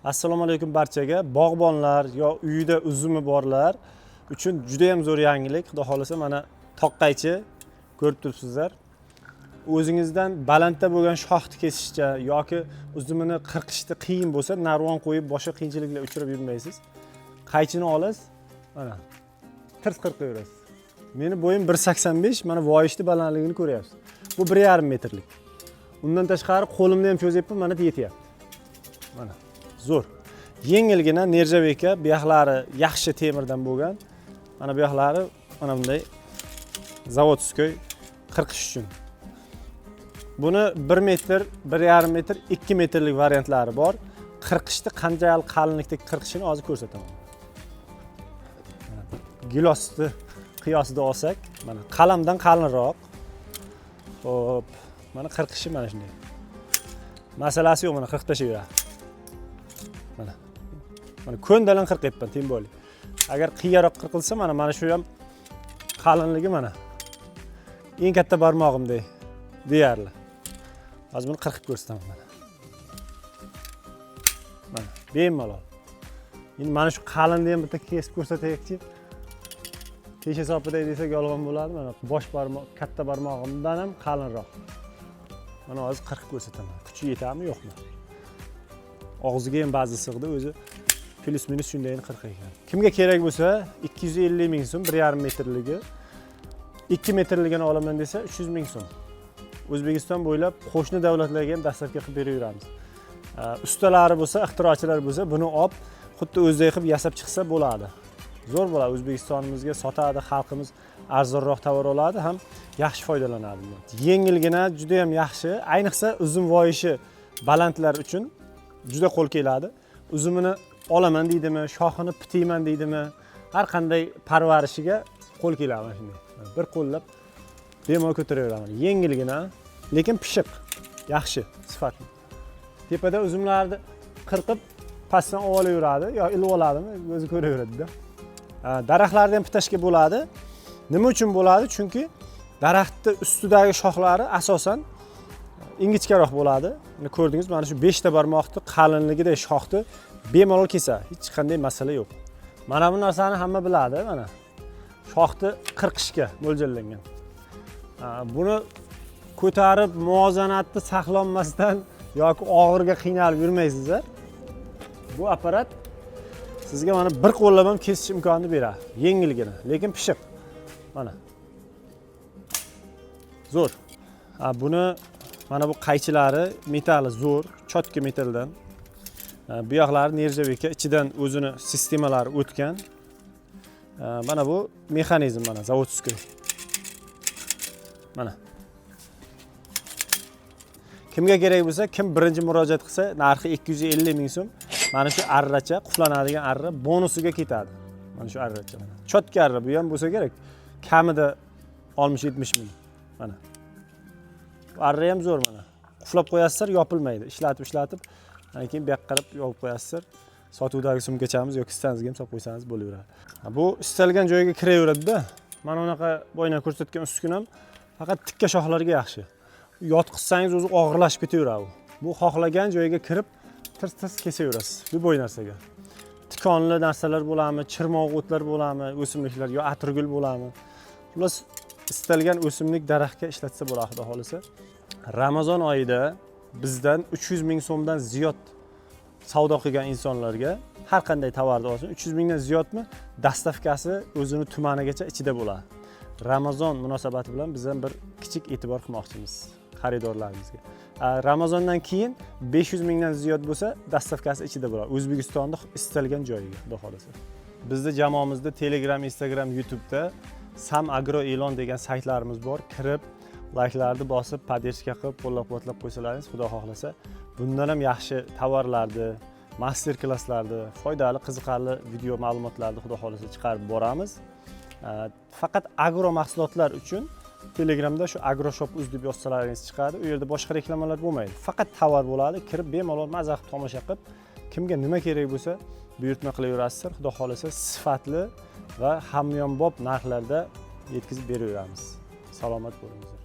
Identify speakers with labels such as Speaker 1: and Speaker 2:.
Speaker 1: Assalomu alaykum barchaga. Bog'bonlar yo uyida uzumi borlar uchun juda ham zo'r yangilik. Xudo xolasa mana toqqaychi ko'rib turibsizlar. O'zingizdan balandda bo'lgan shoxni kesishcha yoki uzumini qirqishda qiyin bo'lsa, narvon qo'yib boshqa qiyinchiliklar uchrab yurmaysiz. Qaychini olasiz, mana tirs qirqaverasiz. Meni bo'yim 1.85, mana voyishni balandligini ko'ryapsiz. Bu 1.5 metrlik. Undan tashqari qo'limni ham cho'zyapman, mana yetyapti. Mana zo'r. Yengilgina nerjaveka, buyoqlari yaxshi temirdan bo'lgan. Mana buyoqlari mana bunday zavodskoy qirqish uchun. Buni 1 metr, 1.5 metr, 2 metrlik variantlari bor. Qirqishda qanchalik qalinlikda qirqishini hozir ko'rsataman. Gilosni qiyosida olsak, mana qalamdan qalinroq. Xo'p, mana qirqishi mana shunday. Masalasi yo'q, mana qirqib tashlayveradi. Mana ko'ndalan qirqyapman, teng bo'li. Agar qiyaroq qirqilsa, mana shu ham qalinligi mana. Eng katta barmog'imdek deyarli. Hozir buni qirqib ko'rsataman mana. Mana bemalol. Endi mana shu qalinni ham bitta kesib ko'rsataylik-chi. Kesh hisobida desak yolg'on bo'ladi. Mana bosh barmoq, katta barmog'imdan ham qalinroq. Mana hozir qirqib ko'rsataman. Kuchi yetadimi, yo'qmi? Og'ziga ham ba'zi sig'di, o'zi plus minus shundayini qirq ekan. Kimga kerak bo'lsa 250 ming so'm 1.5 metrligi, 2 metrligini olaman desa 300 ming so'm. O'zbekiston bo'ylab qo'shni davlatlarga ham dastlabki qilib beraveramiz. Ustalari bo'lsa, ixtirochilar bo'lsa, buni olib xuddi o'zidek qilib yasab chiqsa bo'ladi. Zo'r bo'ladi, O'zbekistonimizga sotadi, xalqimiz arzonroq tovar oladi, ham yaxshi foydalanadi. Yengilgina, juda ham yaxshi, ayniqsa uzum voyishi balandlar uchun juda qo'l keladi. Uzumini olaman deydimi, shoxini pitiyman deydimi, har qanday parvarishiga qo'l keladi mana shunday. Bir qo'llab bemalol ko'taraveraman. Yengilgina, lekin pishiq, yaxshi, sifatli. Tepada uzumlarni qirqib pastdan olaveradi yo ilib oladimi, o'zi ko'raveradi-da. Daraxtlarni ham pitashga bo'ladi. Nima uchun bo'ladi? Chunki daraxtning ustidagi shoxlari asosan ingichkaroq bo'ladi. Mana ko'rdingiz, mana shu 5 ta barmoqni qalinligidagi shoxni bemalol kesa, hech qanday masala yo'q. Mana bu narsani hamma biladi, mana. Shoxni qirqishga mo'ljallangan. Buni ko'tarib muvozanatni saqlanmasdan yoki og'irga qiynalib yurmaysizlar. Bu apparat sizga mana bir qo'llab ham kesish imkonini beradi. Yengilgina, lekin pishiq. Mana. Zo'r. Buni mana bu qaychilari metali zo'r, chotka metaldan. Bu yoqlari nerjaveka, ichidan o'zini sistemalari o'tgan. Mana bu mexanizm, mana zavodskoy. Mana. Kimga kerak bo'lsa, kim birinchi murojaat qilsa, narxi 250 ming so'm. Mana shu arracha, quflanadigan arra bonusiga ketadi. Mana shu arracha. Chotka arra bu ham bo'lsa kerak. Kamida 60-70 ming. Mana. Arra ham zo'r mana. Quflab qo'yasizlar, yopilmaydi. Ishlatib, keyin bu yoqqa qarab yopib qo'yasizlar. Sotuvdagi sumkachamiz yoki stangizga ham solib qo'ysangiz bo'laveradi. Bu istalgan joyga kiraveradi-da. Mana unaqa boyna ko'rsatgan ustun ham faqat tikka shoxlarga yaxshi. Yotqizsangiz o'zi og'irlashib ketaveradi. Bu xohlagan joyga kirib tirs kesaverasiz. Bu bo'y narsaga. Tikonli narsalar bo'ladimi, chirmoq o'tlar bo'ladimi, o'simliklar yo atirgul bo'ladimi? Xullas istalgan o'simlik daraxtga ishlatsa bo'ladi, xudo xolasa. Ramazon oyida bizdan 300 ming so'mdan ziyod savdo qilgan insonlarga har qanday tovarni olsin, 300 mingdan ziyodmi, dastavkasi o'zini tumanigacha ichida bo'ladi. Ramazon munosabati bilan biz ham bir kichik e'tibor qilmoqchimiz xaridorlarimizga. Ramazondan keyin 500 mingdan ziyod bo'lsa, dastavkasi ichida bo'ladi. O'zbekistonda istalgan joyiga, xudo xolasa. Bizning jamoamizda Telegram, Instagram, YouTube'da Sam Agro E'lon degan saytlarimiz bor. Kirib, layklarni bosib, poddershka qilib, qo'llab-quvvatlab qo'ysalaringiz, xudo xohlasa, bundan ham yaxshi tovarlarni, master klasslarni, foydali, qiziqarli video ma'lumotlarni xudo xohlasa chiqarib boramiz. Faqat agro mahsulotlar uchun Telegramda shu agroshop.uz deb yozsalaringiz chiqadi. U yerda boshqa reklamalar bo'lmaydi. Faqat tovar bo'ladi. Kirib bemalol maza qilib tomosha qilib, kimga nima kerak bo'lsa, buyurtma qilaverasizlar. Xudo xolasa sifatli va hamyonbop narxlarda yetkazib beraveramiz. Salomat bo'linglar.